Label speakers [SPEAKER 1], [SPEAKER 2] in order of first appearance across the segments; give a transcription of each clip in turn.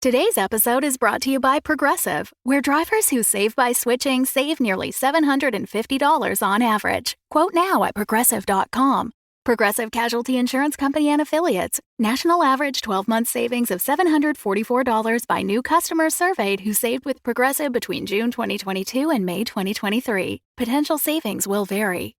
[SPEAKER 1] Today's episode is brought to you by Progressive, where drivers who save by switching save nearly $750 on average. Quote now at progressive.com. Progressive Casualty Insurance Company and Affiliates. National average 12-month savings of $744 by new customers surveyed who saved with Progressive between June 2022 and May 2023. Potential savings will vary.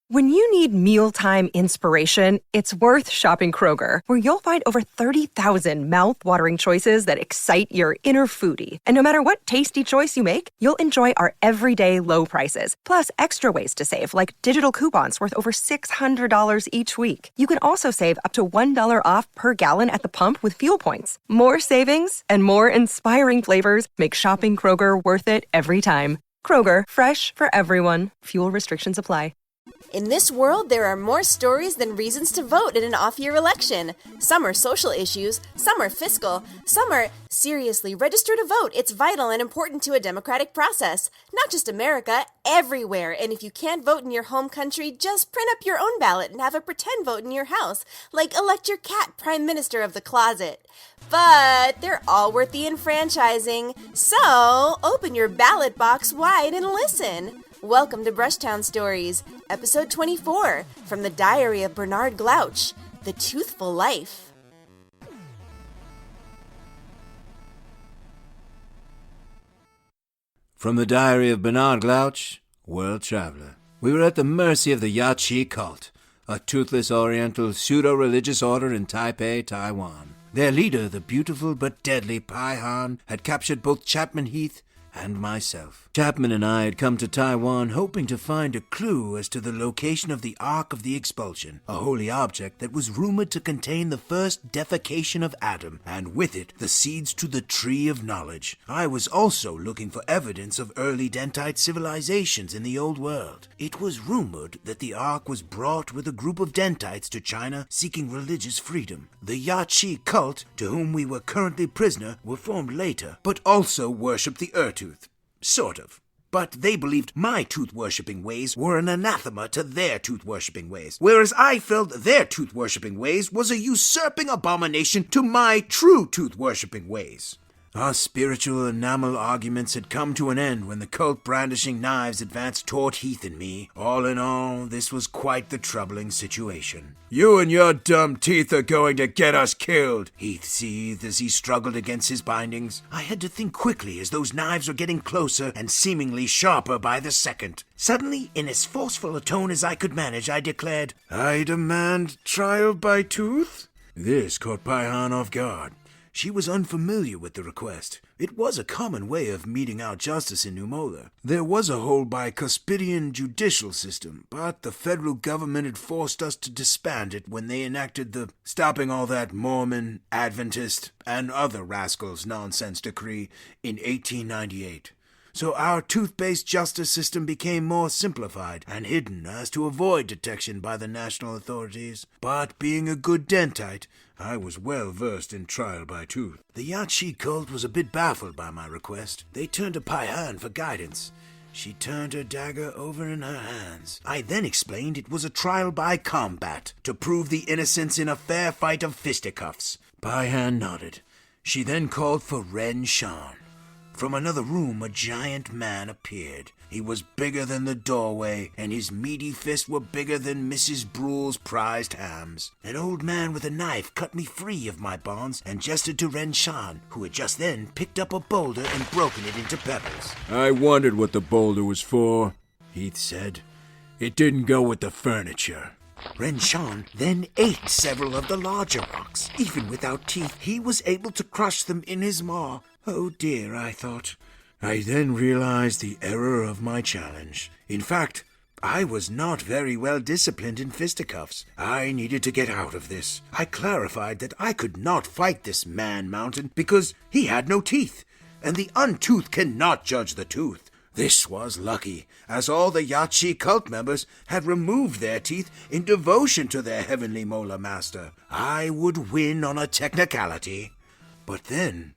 [SPEAKER 2] When you need mealtime inspiration, it's worth shopping Kroger, where you'll find over 30,000 mouth-watering choices that excite your inner foodie. And no matter what tasty choice you make, you'll enjoy our everyday low prices, plus extra ways to save, like digital coupons worth over $600 each week. You can also save up to $1 off per gallon at the pump with fuel points. More savings and more inspiring flavors make shopping Kroger worth it every time. Kroger, fresh for everyone. Fuel restrictions apply.
[SPEAKER 3] In this world, there are more stories than reasons to vote in an off-year election. Some are social issues, some are fiscal, some are, seriously, register to vote. It's vital and important to a democratic process. Not just America, everywhere. And if you can't vote in your home country, just print up your own ballot and have a pretend vote in your house. Like elect your cat Prime Minister of the closet. But they're all worth the enfranchising. So, open your ballot box wide and listen. Welcome to BRUSHTOWN Stories, Episode 24, from the Diary of Bernard Glouch, The Toothful Life.
[SPEAKER 4] From the Diary of Bernard Glouch, World Traveler. We were at the mercy of the Yachi Cult, a toothless oriental pseudo-religious order in Taipei, Taiwan. Their leader, the beautiful but deadly Pai Han, had captured both Chapman Heath and myself. Chapman and I had come to Taiwan hoping to find a clue as to the location of the Ark of the Expulsion, a holy object that was rumored to contain the first defecation of Adam, and with it the seeds to the Tree of Knowledge. I was also looking for evidence of early Dentite civilizations in the Old World. It was rumored that the Ark was brought with a group of Dentites to China seeking religious freedom. The Yachi Cult, to whom we were currently prisoner, were formed later, but also worshipped the Tooth. Sort of. But they believed my tooth-worshipping ways were an anathema to their tooth-worshipping ways, whereas I felt their tooth-worshipping ways was a usurping abomination to my true tooth-worshipping ways. Our spiritual enamel arguments had come to an end when the cult brandishing knives advanced toward Heath and me. All in all, this was quite the troubling situation. "You and your dumb teeth are going to get us killed," Heath seethed as he struggled against his bindings. I had to think quickly as those knives were getting closer and seemingly sharper by the second. Suddenly, in as forceful a tone as I could manage, I declared, "I demand trial by tooth?" This caught Pai Han off guard. She was unfamiliar with the request. It was a common way of meting out justice in New Mola. There was a whole bicuspidian judicial system, but the federal government had forced us to disband it when they enacted the stopping all that Mormon, Adventist, and other rascals nonsense decree in 1898. So our tooth-based justice system became more simplified and hidden as to avoid detection by the national authorities. But being a good Dentite, I was well versed in trial by tooth. The Yachi Cult was a bit baffled by my request. They turned to Pai Han for guidance. She turned her dagger over in her hands. I then explained it was a trial by combat, to prove the innocence in a fair fight of fisticuffs. Pai Han nodded. She then called for Ren Shan. From another room, a giant man appeared. He was bigger than the doorway, and his meaty fists were bigger than Mrs. Brule's prized hams. An old man with a knife cut me free of my bonds and gestured to Ren Shan, who had just then picked up a boulder and broken it into pebbles. "I wondered what the boulder was for," Heath said. "It didn't go with the furniture." Ren Shan then ate several of the larger rocks. Even without teeth, he was able to crush them in his maw. Oh dear, I thought. I then realized the error of my challenge. In fact, I was not very well disciplined in fisticuffs. I needed to get out of this. I clarified that I could not fight this man-mountain because he had no teeth, and the untoothed cannot judge the tooth. This was lucky, as all the Yachi Cult members had removed their teeth in devotion to their heavenly molar master. I would win on a technicality. But then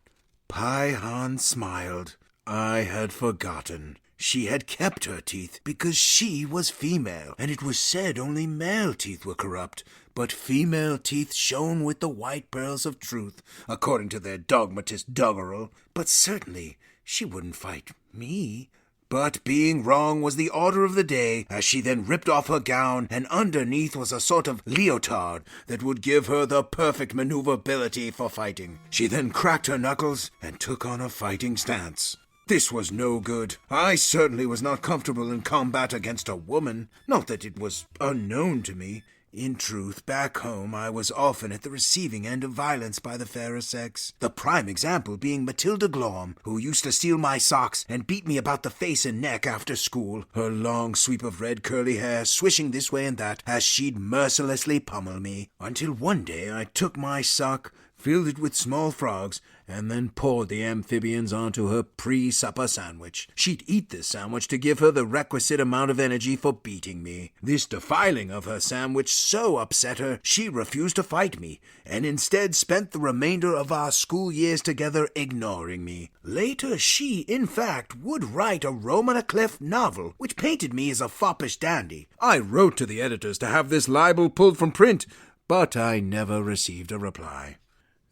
[SPEAKER 4] Pai Han smiled. I had forgotten. She had kept her teeth because she was female, and it was said only male teeth were corrupt, but female teeth shone with the white pearls of truth, according to their dogmatist doggerel. But certainly she wouldn't fight me. But being wrong was the order of the day, as she then ripped off her gown, and underneath was a sort of leotard that would give her the perfect maneuverability for fighting. She then cracked her knuckles and took on a fighting stance. This was no good. I certainly was not comfortable in combat against a woman, not that it was unknown to me. In truth, back home I was often at the receiving end of violence by the fairer sex, the prime example being Matilda Glom, who used to steal my socks and beat me about the face and neck after school, her long sweep of red curly hair swishing this way and that as she'd mercilessly pummel me, until one day I took my sock, filled it with small frogs, and then poured the amphibians onto her pre-supper sandwich. She'd eat this sandwich to give her the requisite amount of energy for beating me. This defiling of her sandwich so upset her, she refused to fight me, and instead spent the remainder of our school years together ignoring me. Later she, in fact, would write a Roma Cliff novel, which painted me as a foppish dandy. I wrote to the editors to have this libel pulled from print, but I never received a reply.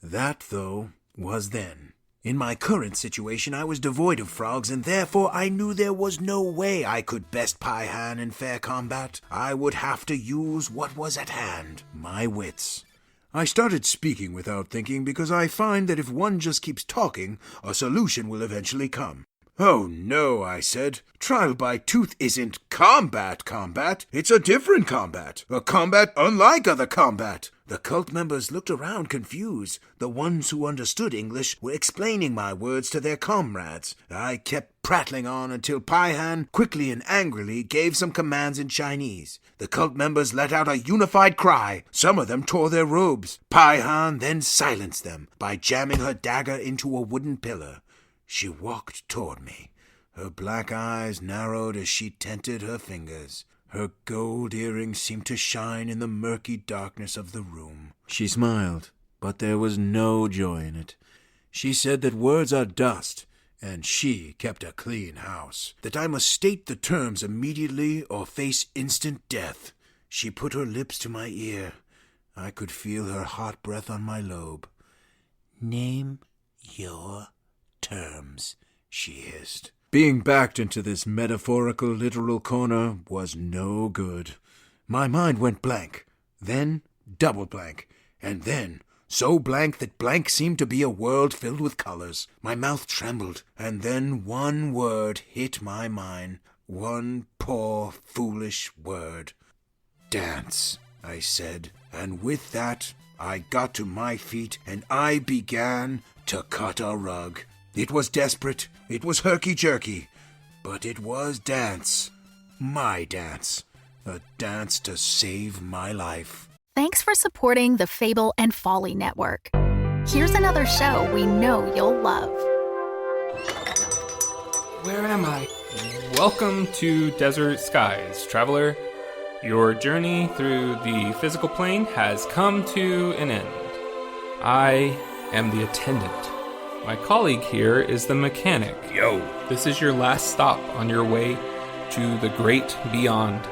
[SPEAKER 4] That, though, was then. In my current situation, I was devoid of frogs, and therefore I knew there was no way I could best Pai-Han in fair combat. I would have to use what was at hand, my wits. I started speaking without thinking because I find that if one just keeps talking, a solution will eventually come. "Oh, no," I said. "Trial by tooth isn't combat. It's a different combat. A combat unlike other combat." The cult members looked around confused. The ones who understood English were explaining my words to their comrades. I kept prattling on until Pai-Han quickly and angrily gave some commands in Chinese. The cult members let out a unified cry. Some of them tore their robes. Pai-Han then silenced them by jamming her dagger into a wooden pillar. She walked toward me. Her black eyes narrowed as she tented her fingers. Her gold earrings seemed to shine in the murky darkness of the room. She smiled, but there was no joy in it. She said that words are dust, and she kept a clean house, that I must state the terms immediately or face instant death. She put her lips to my ear. I could feel her hot breath on my lobe. "Name your terms," she hissed. Being backed into this metaphorical literal corner was no good. My mind went blank, then double blank, and then so blank that blank seemed to be a world filled with colors. My mouth trembled, and then one word hit my mind. One poor, foolish word. "Dance," I said, and with that I got to my feet and I began to cut a rug. It was desperate, it was herky-jerky, but it was dance. My dance. A dance to save my life.
[SPEAKER 1] Thanks for supporting the Fable and Folly Network. Here's another show we know you'll love.
[SPEAKER 5] Where am I? Welcome to Desert Skies, traveler. Your journey through the physical plane has come to an end. I am the attendant. My colleague here is the mechanic.
[SPEAKER 6] Yo.
[SPEAKER 5] This is your last stop on your way to the great beyond.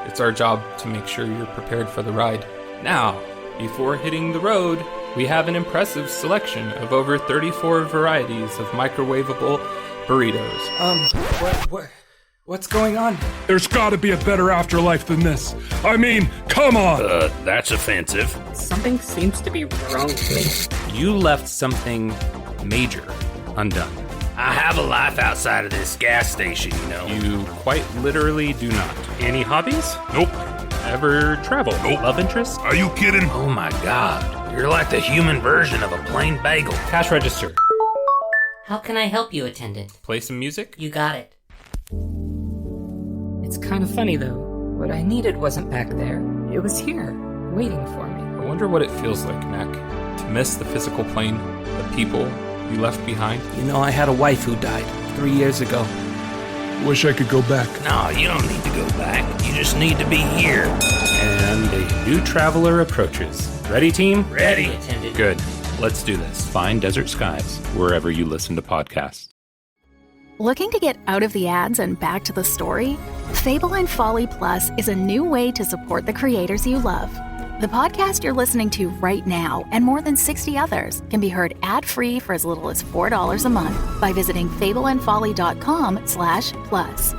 [SPEAKER 5] It's our job to make sure you're prepared for the ride. Now, before hitting the road, we have an impressive selection of over 34 varieties of microwavable burritos. What's going on?
[SPEAKER 6] There's gotta be a better afterlife than this. I mean, come on!
[SPEAKER 7] That's offensive.
[SPEAKER 8] Something seems to be wrong with me.
[SPEAKER 5] You left something major undone.
[SPEAKER 7] I have a life outside of this gas station, you know.
[SPEAKER 5] You quite literally do not. Any hobbies?
[SPEAKER 6] Nope.
[SPEAKER 5] Ever travel?
[SPEAKER 6] Nope.
[SPEAKER 5] Love interest?
[SPEAKER 6] Are you kidding?
[SPEAKER 7] Oh my god. You're like the human version of a plain bagel.
[SPEAKER 5] Cash register.
[SPEAKER 8] How can I help you, attendant?
[SPEAKER 5] Play some music?
[SPEAKER 8] You got it. It's kind of funny, though. What I needed wasn't back there. It was here, waiting for me.
[SPEAKER 5] I wonder what it feels like, Mac. To miss the physical plane, the people you left behind.
[SPEAKER 9] You know, I had a wife who died 3 years ago.
[SPEAKER 6] Wish I could go back.
[SPEAKER 7] No, you don't need to go back. You just need to be here.
[SPEAKER 5] And a new traveler approaches. Ready, team?
[SPEAKER 7] Ready.
[SPEAKER 8] Attendant.
[SPEAKER 5] Good. Let's do this. Find Desert Skies wherever you listen to podcasts.
[SPEAKER 1] Looking to get out of the ads and back to the story? Fable and Folly Plus is a new way to support the creators you love. The podcast you're listening to right now and more than 60 others can be heard ad-free for as little as $4 a month by visiting fableandfolly.com/plus.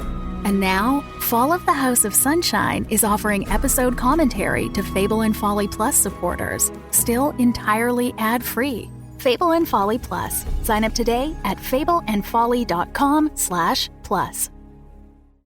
[SPEAKER 1] And now, Fall of the House of Sunshine is offering episode commentary to Fable and Folly Plus supporters, still entirely ad-free. Fable and Folly Plus. Sign up today at fableandfolly.com/plus.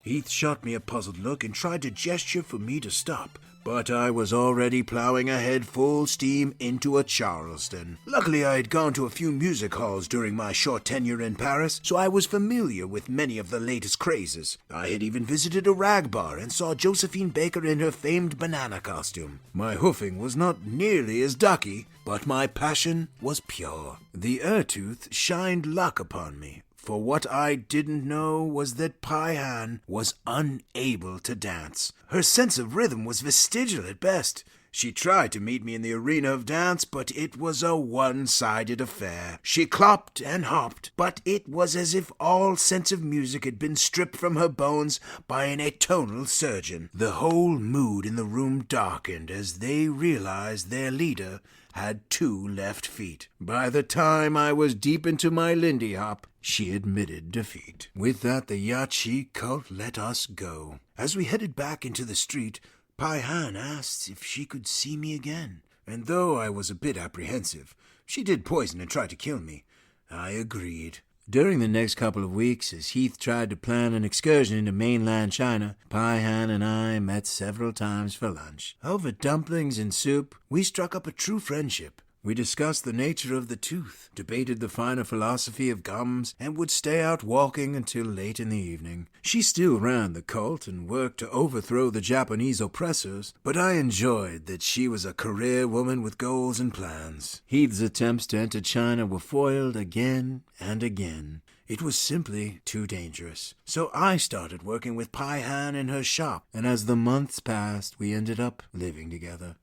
[SPEAKER 4] Heath shot me a puzzled look and tried to gesture for me to stop, but I was already plowing ahead full steam into a Charleston. Luckily, I had gone to a few music halls during my short tenure in Paris, so I was familiar with many of the latest crazes. I had even visited a rag bar and saw Josephine Baker in her famed banana costume. My hoofing was not nearly as ducky, but my passion was pure. The Tooth shined luck upon me. For what I didn't know was that Pie-Han was unable to dance. Her sense of rhythm was vestigial at best. She tried to meet me in the arena of dance, but it was a one-sided affair. She clopped and hopped, but it was as if all sense of music had been stripped from her bones by an atonal surgeon. The whole mood in the room darkened as they realized their leader had 2 left feet. By the time I was deep into my Lindy Hop, she admitted defeat. With that, the Yachi Cult let us go. As we headed back into the street, Pie-Han asked if she could see me again, and though I was a bit apprehensive, she did poison and try to kill me. I agreed. During the next couple of weeks, as Heath tried to plan an excursion into mainland China, Pie-Han and I met several times for lunch. Over dumplings and soup, we struck up a true friendship. We discussed the nature of the tooth, debated the finer philosophy of gums, and would stay out walking until late in the evening. She still ran the cult and worked to overthrow the Japanese oppressors, but I enjoyed that she was a career woman with goals and plans. Heath's attempts to enter China were foiled again and again. It was simply too dangerous. So I started working with Pie-Han in her shop, and as the months passed, we ended up living together.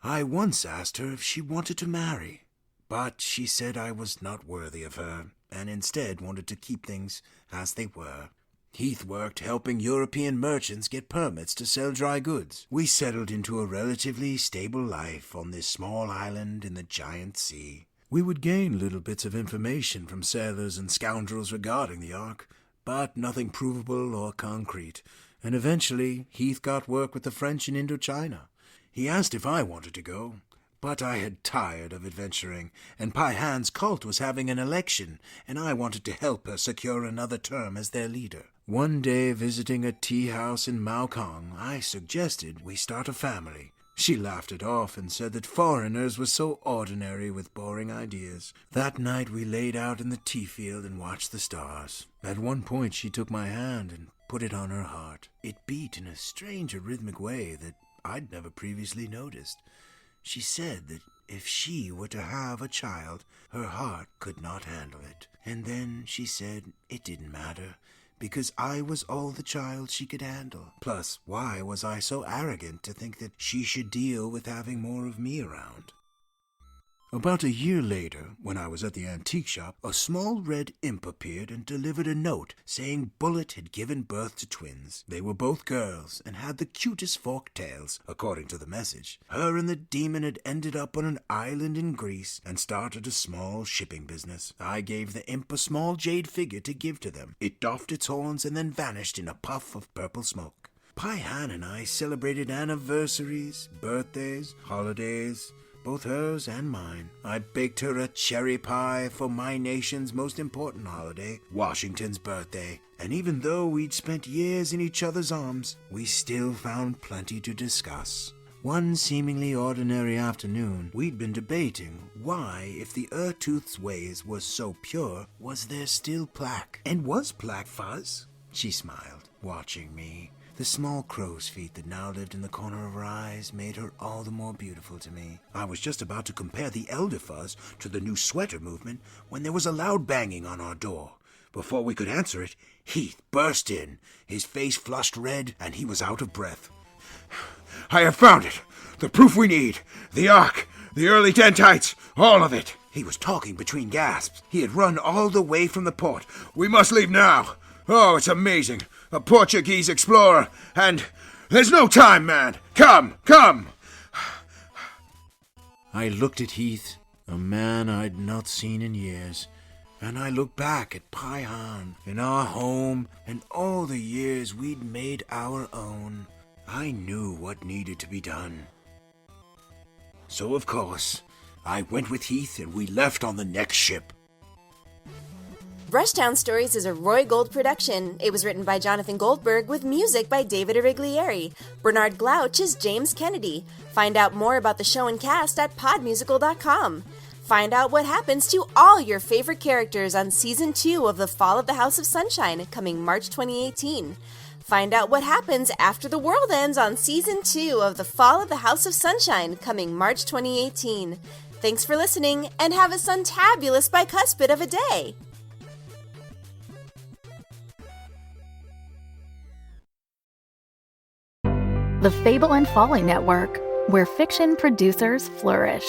[SPEAKER 4] I once asked her if she wanted to marry, but she said I was not worthy of her, and instead wanted to keep things as they were. Heath worked helping European merchants get permits to sell dry goods. We settled into a relatively stable life on this small island in the giant sea. We would gain little bits of information from sailors and scoundrels regarding the Ark, but nothing provable or concrete, and eventually Heath got work with the French in Indochina. He asked if I wanted to go, but I had tired of adventuring, and Pie-Han's cult was having an election, and I wanted to help her secure another term as their leader. One day, visiting a tea house in Maokong, I suggested we start a family. She laughed it off and said that foreigners were so ordinary with boring ideas. That night we laid out in the tea field and watched the stars. At one point she took my hand and put it on her heart. It beat in a strange rhythmic way that I'd never previously noticed. She said that if she were to have a child, her heart could not handle it. And then she said it didn't matter, because I was all the child she could handle. Plus, why was I so arrogant to think that she should deal with having more of me around? About a year later, when I was at the antique shop, a small red imp appeared and delivered a note saying Bullet had given birth to twins. They were both girls and had the cutest forked tails, according to the message. Her and the demon had ended up on an island in Greece and started a small shipping business. I gave the imp a small jade figure to give to them. It doffed its horns and then vanished in a puff of purple smoke. Pie-Han and I celebrated anniversaries, birthdays, holidays, both hers and mine. I baked her a cherry pie for my nation's most important holiday, Washington's birthday, and even though we'd spent years in each other's arms, we still found plenty to discuss. One seemingly ordinary afternoon, we'd been debating why, if the Tooth's ways were so pure, was there still plaque? And was plaque fuzz? She smiled, watching me. The small crow's feet that now lived in the corner of her eyes made her all the more beautiful to me. I was just about to compare the elder fuzz to the new sweater movement when there was a loud banging on our door. Before we could answer it, Heath burst in, his face flushed red, and he was out of breath. "I have found it! The proof we need! The Ark! The early Dentites! All of it!" He was talking between gasps. He had run all the way from the port. "We must leave now. Oh, it's amazing. A Portuguese explorer, and there's no time, man. Come, come." I looked at Heath, a man I'd not seen in years, and I looked back at Paihan and our home and all the years we'd made our own. I knew what needed to be done. So, of course, I went with Heath and we left on the next ship.
[SPEAKER 3] BRUSHTOWN Stories is a Roy Gold production. It was written by Jonathan Goldberg with music by David Ariglieri. Bernard Glouch is James Kennedy. Find out more about the show and cast at podmusical.com. Find out what happens to all your favorite characters on Season 2 of The Fall of the House of Sunshine, coming March 2018. Find out what happens after the world ends on Season 2 of The Fall of the House of Sunshine, coming March 2018. Thanks for listening, and have a suntabulous bicuspid of a day!
[SPEAKER 1] The Fable and Folly Network, where fiction producers flourish.